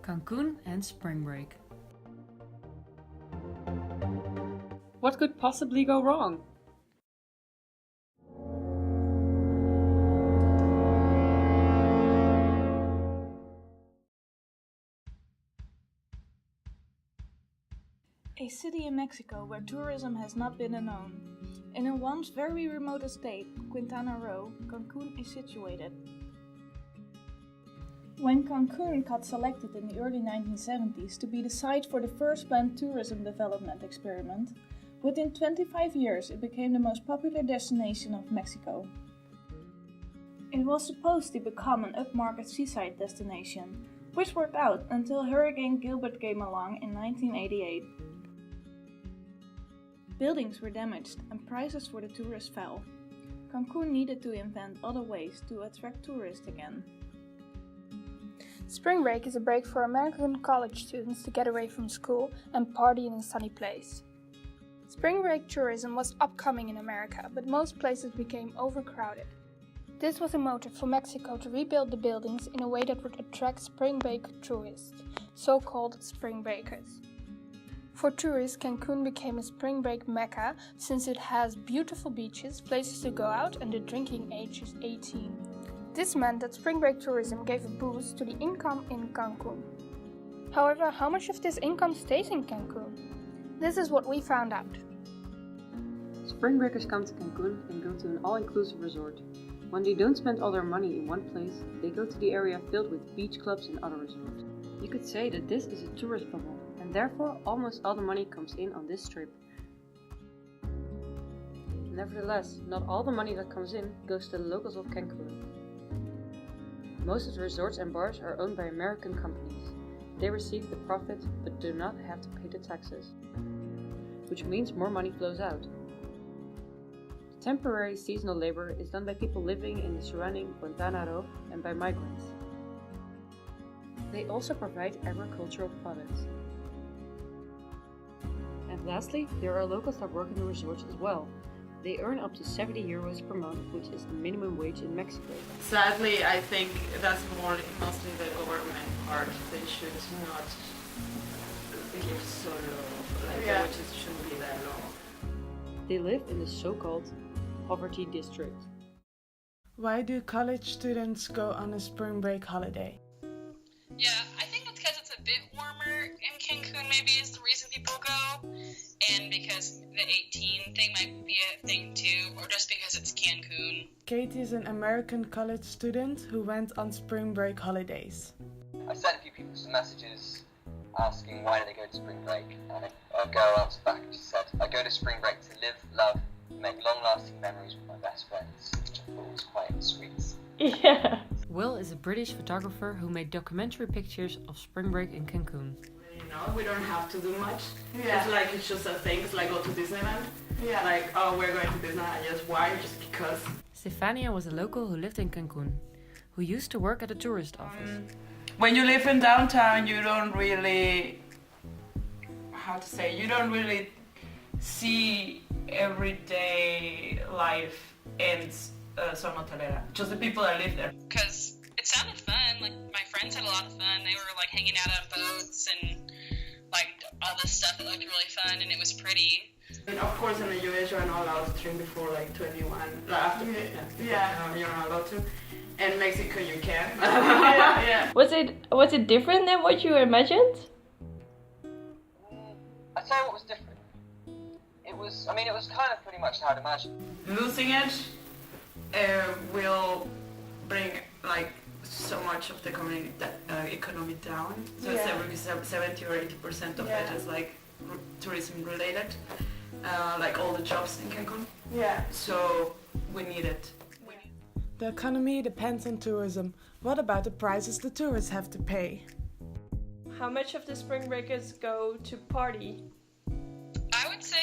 Cancun and spring break. What could possibly go wrong? A city in Mexico where tourism has not been unknown. In a once very remote estate, Quintana Roo, Cancún is situated. When Cancún got selected in the early 1970s to be the site for the first planned tourism development experiment, within 25 years it became the most popular destination of Mexico. It was supposed to become an upmarket seaside destination, which worked out until Hurricane Gilbert came along in 1988. Buildings were damaged and prices for the tourists fell. Cancún needed to invent other ways to attract tourists again. Spring break is a break for American college students to get away from school and party in a sunny place. Spring break tourism was upcoming in America, but most places became overcrowded. This was a motive for Mexico to rebuild the buildings in a way that would attract spring break tourists, so-called spring breakers. For tourists, Cancun became a spring break mecca since it has beautiful beaches, places to go out, and the drinking age is 18. This meant that spring break tourism gave a boost to the income in Cancun. However, how much of this income stays in Cancun? This is what we found out. Spring breakers come to Cancun and go to an all-inclusive resort. When they don't spend all their money in one place, they go to the area filled with beach clubs and other resorts. You could say that this is a tourist bubble, and therefore almost all the money comes in on this trip. Nevertheless, not all the money that comes in goes to the locals of Cancun. Most of the resorts and bars are owned by American companies. They receive the profit but do not have to pay the taxes, which means more money flows out. The temporary seasonal labor is done by people living in the surrounding Quintana Roo and by migrants. They also provide agricultural products. And lastly, there are locals that work in the resorts as well. They earn up to 70 euros per month, which is the minimum wage in Mexico. Sadly, I think that's mostly the government part. They should not give so low, the wages shouldn't be that low. They live in the so-called poverty district. Why do college students go on a spring break holiday? Yeah, I think it's because it's a bit warmer in Cancun, maybe is the reason people go. And because the 18 thing might be a thing too, or just because it's Cancun. Katie is an American college student who went on spring break holidays. I sent a few people some messages asking why do they go to spring break, and a girl answered back and she said, I go to spring break to live, love, and make long-lasting memories with my best friends, which I thought was quite sweet. Yeah. Will is a British photographer who made documentary pictures of spring break in Cancun. You know, we don't have to do much. Yeah. It's just a thing. It's like go to Disneyland. Yeah. Like, oh, we're going to Disneyland. Just why? Just because. Stefania was a local who lived in Cancun, who used to work at a tourist office. When you live in downtown, you don't really, you don't really see everyday life in Zona Hotelera. Just the people that live there. Because it sounded fun. Like, my friends had a lot of fun. They were, like, hanging out on boats and, like, all this stuff that looked really fun, and it was pretty. And of course, in the US, you're not allowed to drink before, like, 21. Like, after, you're not allowed to. In Mexico, you can. Yeah. Was it different than what you imagined? I'd say what was different. It was kind of pretty much how I'd imagined. Losing it will bring, like, so much of the economy down. So 70 or 80% of it is like tourism related, like all the jobs in Cancun. Yeah. So we need it. The economy depends on tourism. What about the prices the tourists have to pay? How much of the spring breakers go to party? I would say,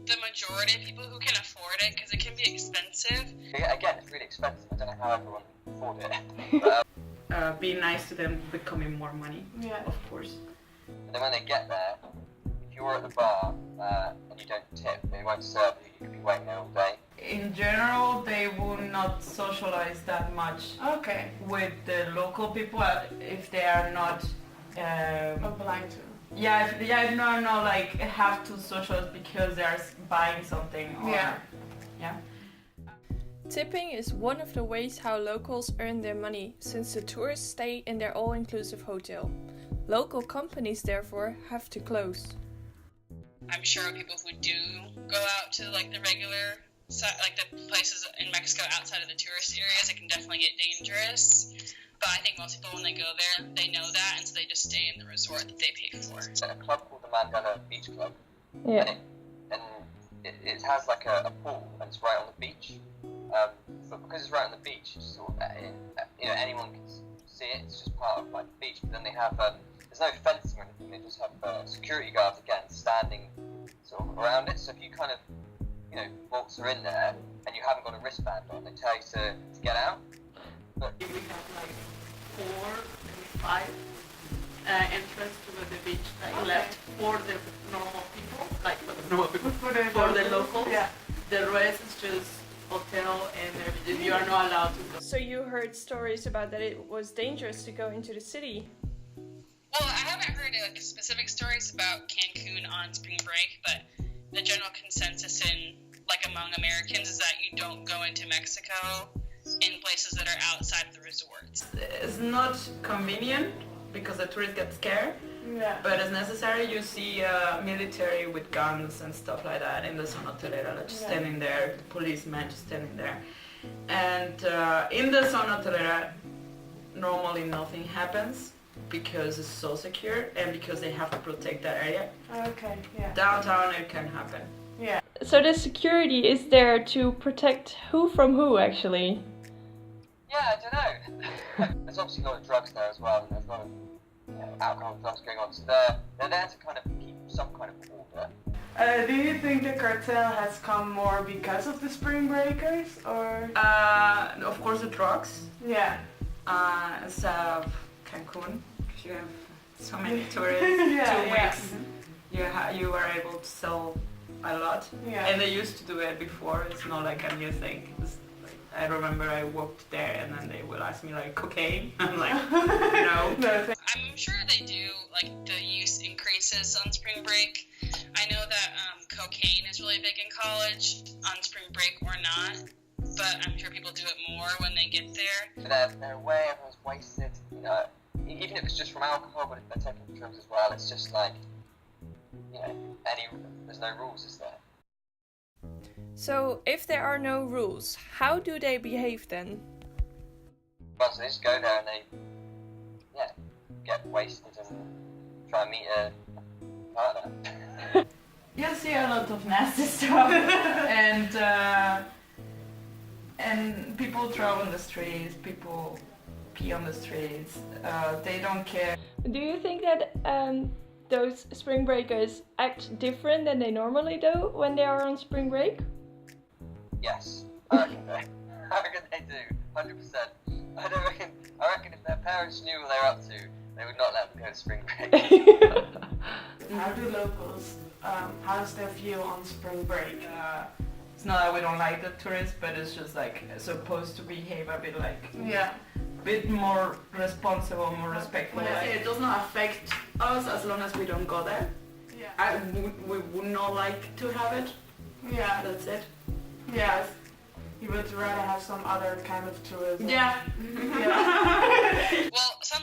the majority of people who can afford it, because it can be expensive. Again, it's really expensive. I don't know how everyone can afford it. Be nice to them, becoming more money, of course. And then when they get there, if you're at the bar and you don't tip, they won't serve you. You could be waiting there all day. In general, they will not socialize that much Okay. with the local people if they are not Obliged to. if no, like have to socialize because they're buying something. Or, yeah. Tipping is one of the ways how locals earn their money, since the tourists stay in their all-inclusive hotel. Local companies therefore have to close. I'm sure people who do go out to like the regular, like the places in Mexico outside of the tourist areas, it can definitely get dangerous. But I think most people, when they go there, they know that, and so they just stay in the resort that they pay for. It's a club called the Mandela Beach Club. Yeah. And it has like a pool, and it's right on the beach. But because it's right on the beach, it's sort of, anyone can see it. It's just part of like the beach. But then they have there's no fencing or anything. They just have security guards again standing sort of around it. So if you kind of waltz are in there and you haven't got a wristband on, they tell you to get out. But We have like 4 maybe 5 entrance to the beach, like left for the normal people, like for the normal people, for the locals. Yeah. The rest is just hotel, and you are not allowed to go. So you heard stories about that it was dangerous to go into the city. Well, I haven't heard like specific stories about Cancun on spring break, but the general consensus among Americans is that you don't go into Mexico in places that are outside of the resorts. It's not convenient because the tourists get scared, but it's necessary. You see military with guns and stuff like that in the zona hotelera, like just standing there, the policemen just standing there. And in the zona hotelera, normally nothing happens because it's so secure and because they have to protect that area. Okay, yeah. Downtown it can happen. Yeah. So the security is there to protect who from who, actually? yeah, I don't know. There's obviously a lot of drugs there as well, and there's a lot of alcohol and drugs going on. So they're there to kind of keep some kind of order. Do you think the cartel has come more because of the spring breakers, or? Of course the drugs. Yeah. It's Cancun, because you have so many tourists, 2 weeks. You are able to sell a lot. Yeah. And they used to do it before. It's not like a new thing. I remember I walked there and then they will ask me like cocaine. I'm like, no. I'm sure they do, like the use increases on spring break. I know that cocaine is really big in college, on spring break or not, but I'm sure people do it more when they get there. They're away, everyone's wasted, even if it's just from alcohol, but if they're taking drugs as well, it's just like, there's no rules, is there? So if there are no rules, how do they behave then? Well, so they just go there and they, get wasted and try and meet a partner. You see a lot of nasty stuff and people throw on the streets, people pee on the streets, they don't care. Do you think that those spring breakers act different than they normally do when they are on spring break? Yes, I reckon they do, 100%. I reckon if their parents knew what they were up to, they would not let them go to spring break. How do locals, how's their view on spring break? It's not that we don't like the tourists, but it's just like supposed to behave a bit like bit more responsible, more respectful. It does not affect us as long as we don't go there. Yeah. We would not like to have it. Yeah. That's it. Yeah. You would rather have some other kind of tourism. Yeah. Well, some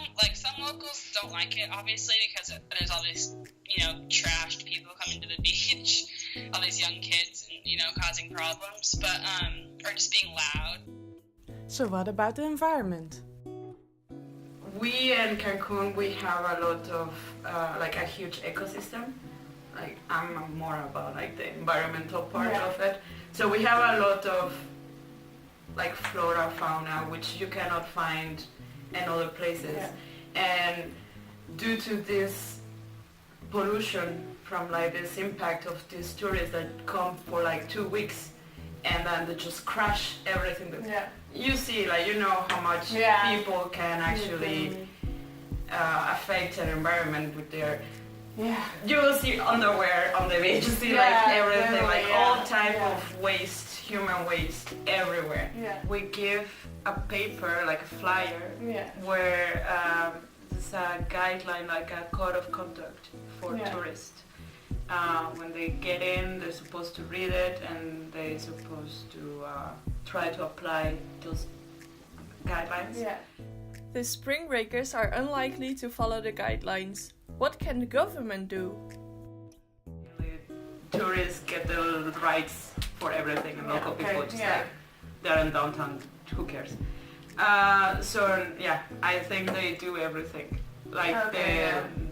locals don't like it, obviously, because there's all these, trashed people coming to the beach, all these young kids, and, causing problems, but, or just being loud. So what about the environment? We in Cancun, we have a lot of, a huge ecosystem. Like, I'm more about the environmental part of it. So we have a lot of flora, fauna, which you cannot find in other places. And due to this pollution from this impact of these tourists that come for 2 weeks and then they just crash everything. You see, how much people can actually affect an environment with their... You will see underwear on the beach, you see everything, all type of waste, human waste everywhere. We give a paper, a flyer, where the it's a guideline, like a code of conduct for tourists. When they get in, they're supposed to read it and they're supposed to try to apply those guidelines. Yeah. The spring breakers are unlikely to follow the guidelines. What can the government do? The tourists get the rights for everything, and local people just like they're in downtown, who cares? So I think they do everything. Like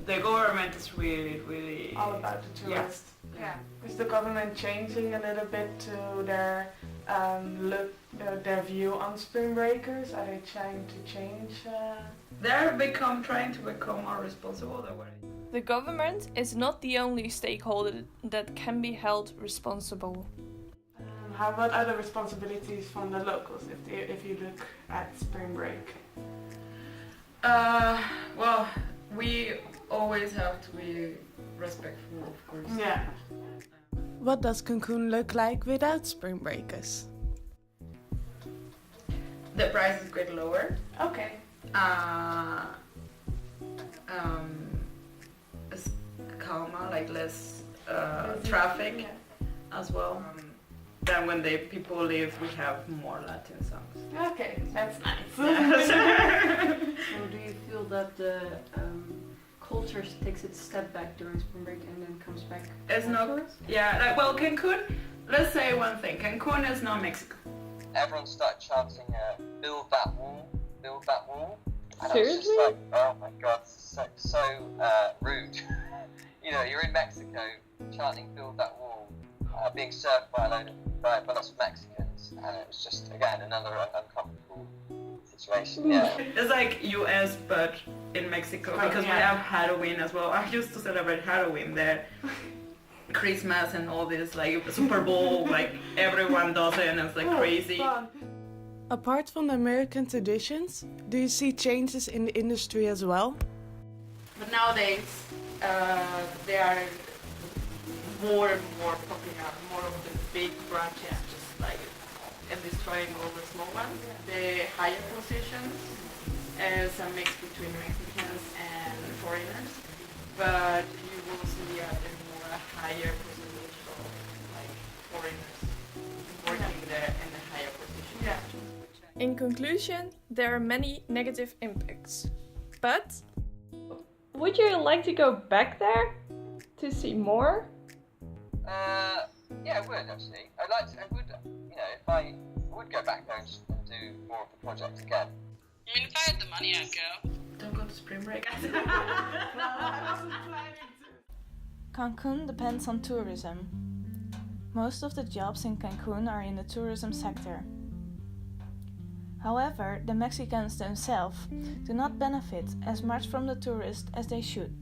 the government is really all about the tourists. Yeah. Is the government changing a little bit to their their view on spring breakers? Are they trying to change? They're trying to become more responsible. The government is not the only stakeholder that can be held responsible. How about other responsibilities from the locals if you look at spring break? Well, we always have to be respectful, of course. Yeah. What does Cancun look like without spring breakers? The prices get lower. Okay. It's calmer, like less traffic as well. Then when the people leave, we have more Latin songs. Okay, that's nice. So do you feel that the culture takes its step back during spring break and then comes back? It's not. Yeah, like, well, Cancun. Let's say one thing. Cancun is not Mexico. Everyone started chanting, "Build that wall, build that wall." And Seriously? I was just like, oh my god, so rude. You know, you're in Mexico chanting "Build that wall," being served by lots of Mexicans, and it was just again another uncomfortable situation. Yeah. It's like US but in Mexico because we have Halloween as well. I used to celebrate Halloween there. Christmas and all this, like Super Bowl, like everyone does it and it's like crazy. Fun. Apart from the American traditions, do you see changes in the industry as well? But nowadays, they are more and more popping up. More of the big branches, just like and destroying all the small ones. The higher positions is a mix between Mexicans and foreigners, but you will see a higher percentage of like foreigners working there in the higher positions. Yeah. In conclusion, there are many negative impacts, but would you like to go back there to see more? Yeah, I would actually. I would, you know, if I would go back there and do more of the project again. I mean, if I had the money, I'd go. Don't go to spring break. Cancun depends on tourism. Most of the jobs in Cancun are in the tourism sector. However, the Mexicans themselves do not benefit as much from the tourists as they should.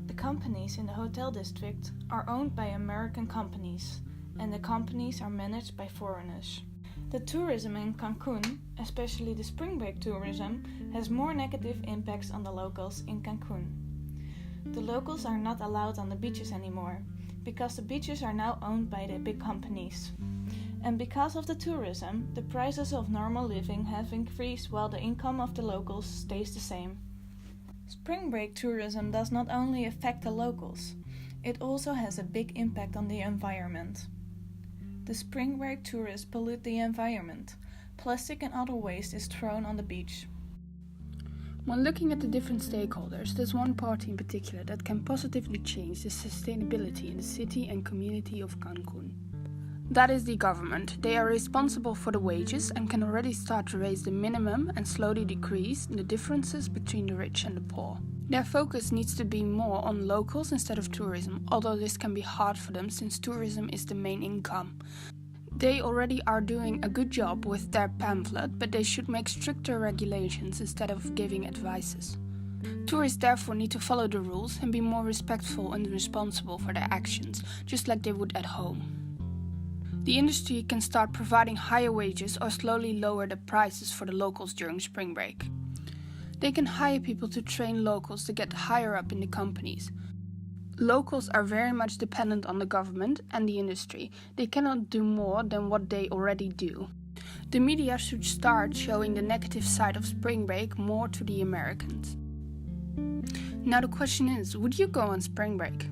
The companies in the hotel district are owned by American companies, and the companies are managed by foreigners. The tourism in Cancun, especially the spring break tourism, has more negative impacts on the locals in Cancun. The locals are not allowed on the beaches anymore, because the beaches are now owned by the big companies. And because of the tourism, the prices of normal living have increased while the income of the locals stays the same. Spring break tourism does not only affect the locals, it also has a big impact on the environment. The spring break tourists pollute the environment. Plastic and other waste is thrown on the beach. When looking at the different stakeholders, there's one party in particular that can positively change the sustainability in the city and community of Cancun. That is the government. They are responsible for the wages and can already start to raise the minimum and slowly decrease the differences between the rich and the poor. Their focus needs to be more on locals instead of tourism, although this can be hard for them since tourism is the main income. They already are doing a good job with their pamphlet, but they should make stricter regulations instead of giving advices. Tourists therefore need to follow the rules and be more respectful and responsible for their actions, just like they would at home. The industry can start providing higher wages or slowly lower the prices for the locals during spring break. They can hire people to train locals to get higher up in the companies. Locals are very much dependent on the government and the industry. They cannot do more than what they already do. The media should start showing the negative side of spring break more to the Americans. Now the question is, would you go on spring break?